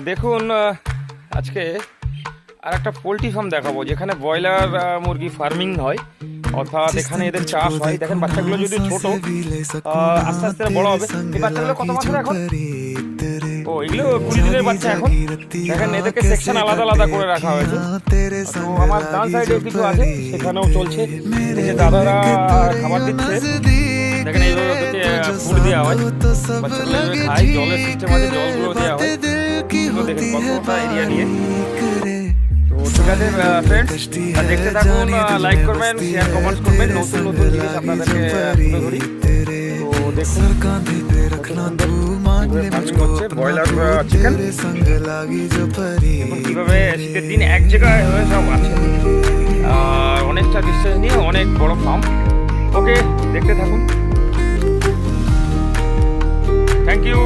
দেখুন, আজকে আর একটা পোলট্রি ফার্ম দেখাবো যেখানে ব্রয়লার মুরগি ফার্মিং হয়, অর্থাৎ এখানে এদের চাষ হয়। দেখেন বাচ্চাগুলো যদি ছোট, আস্তে আস্তে বড় হবে। এই বাচ্চাগুলো কত মাসের এখন? ও, এগুলো 20 দিনের বাচ্চা এখন। দেখেন এদেরকে সেকশন আলাদা আলাদা করে রাখা হয়েছে। তো আমার ডান সাইডে কিছু আছে, সেখানেও চলছে। এই যে দাদারা খাবার দিচ্ছে, দেখেন এইভাবে ওদেরকে ফুড দেওয়া হয়। বাচ্চাগুলো এইভাবে খায়, জলের সিস্টেম আছে, জলগুলো দেওয়া হয়। দেখেন কতটা এরিয়া নিয়ে। তো ঠিক আছে ফ্রেন্ডস, দেখতে থাকুন, লাইক করবেন, শেয়ার কমেন্টস করবেন, নতুন নতুন জিনিস আপনাদেরকে তুলে ধরি। তো দেখুন ফার্মিং হচ্ছে ব্রয়লার চিকেন। কিভাবে শীতের দিন এক জায়গায় হয়ে সব আছে, অনেকটা ডিস্টেন্স নিয়ে অনেক বড় ফার্ম। ওকে, দেখতে থাকুন। Thank you.